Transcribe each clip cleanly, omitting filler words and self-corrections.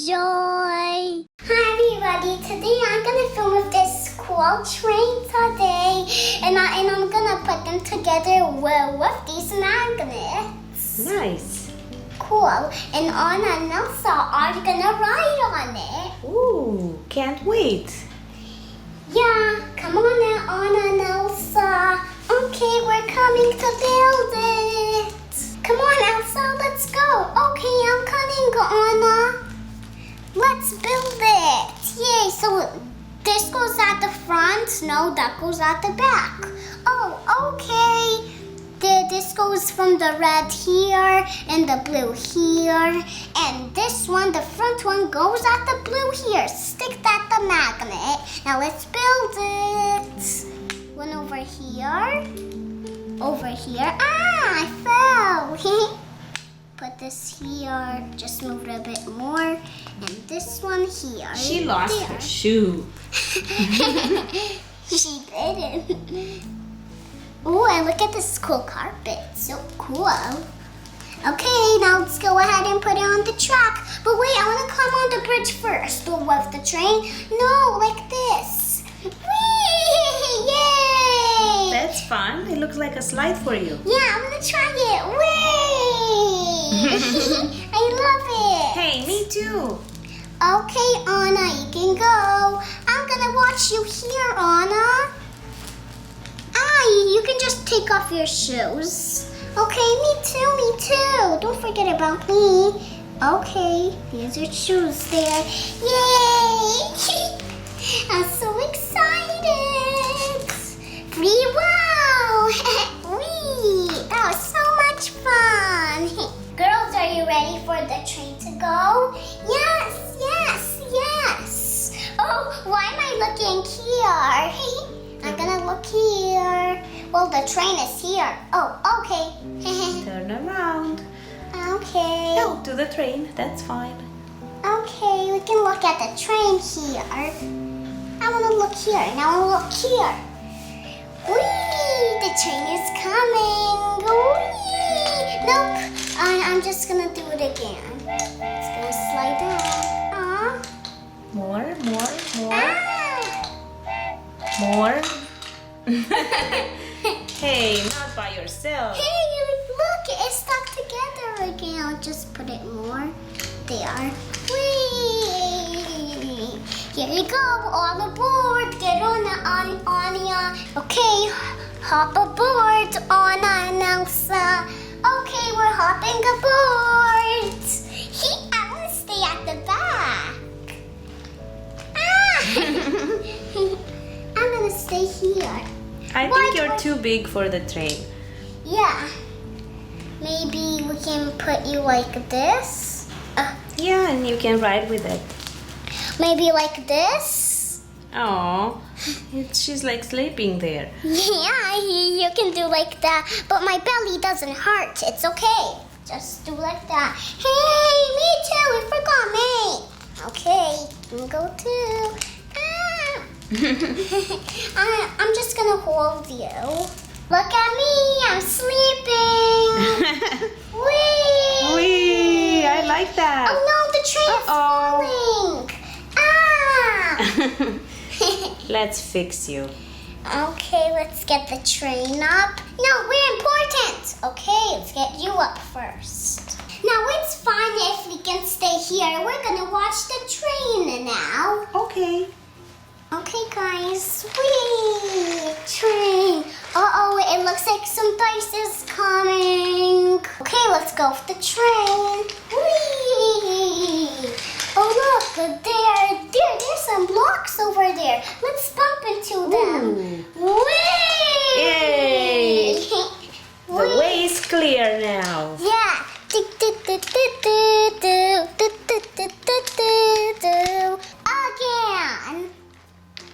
enjoy. Hi everybody, today I'm gonna film with this cool train today, and I'm gonna put them together with these magnets. Nice. Cool. And Anna and Elsa are gonna ride on it. Ooh, can't wait. Yeah, come on now, Anna and Elsa. Okay, we're coming to build it. Come on, Elsa, let's go. Okay, I'm coming, Anna. Let's build it. Yay, so this goes at the front. No, that goes at the back. Oh, okay. This goes from the red here and the blue here. And this one, the front one, goes at the blue here. Stick that the magnet. Now let's build it. One over here. Over here. Ah, I fell. Put this here. Just move it a bit more. And this one here. She lost there. her shoe. She didn't. Oh, and look at this cool carpet. So cool. Okay, now let's go ahead and put it on the track. But wait, I want to climb on the bridge first. But with the train? No, like this. Whee! Yay! That's fun. It looks like a slide for you. Yeah, I'm going to try it. Whee! I love it. Hey, me too. Okay, Anna, you can go. I'm going to watch you here, Anna. You can just take off your shoes. Okay, me too. Don't forget about me. Okay, here's your shoes there. Yay! I'm so excited. Free wow! Wee! That was so much fun. Girls, are you ready for the train to go? Yes. Oh, why am I looking here? I'm gonna look here. Well, the train is here. Oh, okay. Turn around. Okay. No, to the train. That's fine. Okay, we can look at the train here. I want to look here. Now I want to look here. Whee! The train is coming. Whee! Nope. I'm just gonna do it again. It's gonna slide down. More. Ah! More. Hey, not by yourself. Hey, look, it's stuck together again. I'll just put it more. There. Whee! Here you go, all aboard. Get on, Anya. Okay, hop aboard, Anna and Elsa. Okay, we're hopping aboard. I want to stay at the back. I'm gonna stay here. I think you're too big for the train. Yeah. Maybe we can put you like this. Yeah, and you can ride with it. Maybe like this. Oh, she's like sleeping there. Yeah, you can do like that. But my belly doesn't hurt. It's okay. Just do like that. Hey, me too. You forgot me. Okay, you can go too. I'm just gonna hold you. Look at me, I'm sleeping. Whee! Whee! I like that. Oh no, the train is falling. Let's fix you. Okay, let's get the train up. No, we're important. Okay, let's get you up first. Now it's fine if we can stay here. We're gonna watch the train now. Okay. Okay, guys. Sweet train. Uh-oh, it looks like some dice is coming. Okay, let's go with the train. Whee! Oh, look, there's some blocks over there. Let's bump into them. Whee! Yay! The way is clear now. Yeah. Again.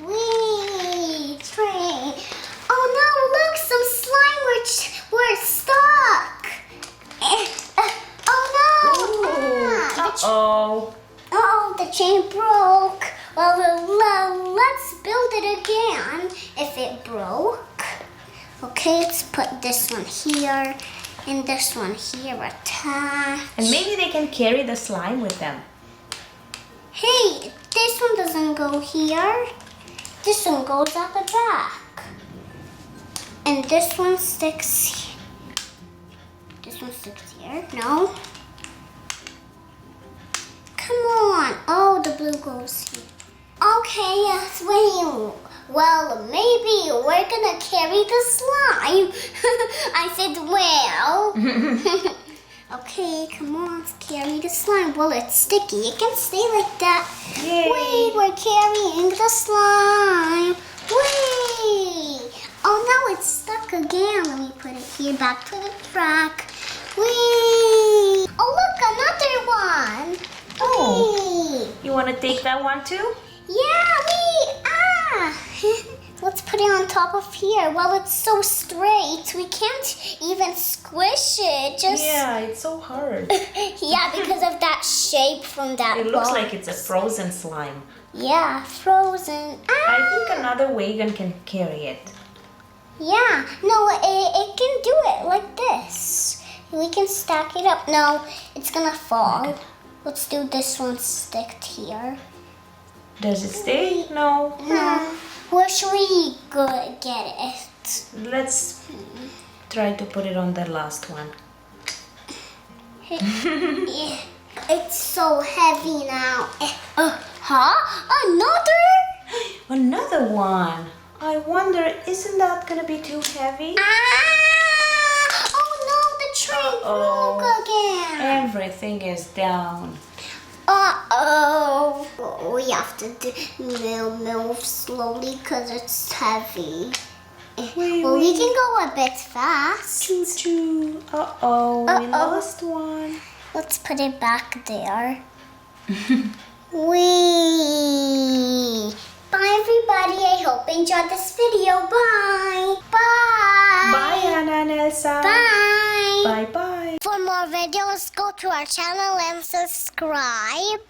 Wee, train. Oh no, look, some slime were stuck. Oh no. Oh, the chain broke. Well, let's build it again if it broke. Okay, let's put this one here and this one here attached. And maybe they can carry the slime with them. Hey, this one doesn't go here. This one goes at the back. And this one sticks. This one sticks here. No. Come on. Oh, the blue goes here. Okay, yes, wait. Well, maybe we're gonna carry the slime. I said, well. Okay, come on, let's carry the slime. Well, it's sticky. It can stay like that. Yay. Wait, we're carrying the slime. Wait. Oh, now it's stuck again. Let me put it here back to the track. Wait. Oh, look, another one. Oh. Wait. You want to take that one too? Yeah, wait. Let's put it on top of here. Well, it's so straight. We can't even squish it. Just Yeah, it's so hard. yeah, because of that shape from that It looks box. like it's a frozen slime. Yeah, frozen. I think another wagon can carry it. Yeah, no, it can do it like this. We can stack it up. No, it's gonna fall. Let's do this one sticked here. Does it stay? No. No. Where should we go get it? Let's try to put it on the last one. Yeah, it's so heavy now. Huh? Another? Another one. I wonder, isn't that gonna be too heavy? Ah! Oh no, the train Uh-oh. broke again. Everything is down. Uh-oh. We have to move slowly because it's heavy. Well, we can go a bit fast. Choo choo. Uh-oh, we Uh-oh. lost one. Let's put it back there. Wee. Bye, everybody. I hope you enjoyed this video. Bye. Bye. Bye, Anna and Elsa. Bye. Bye-bye. For more videos, go to our channel and subscribe.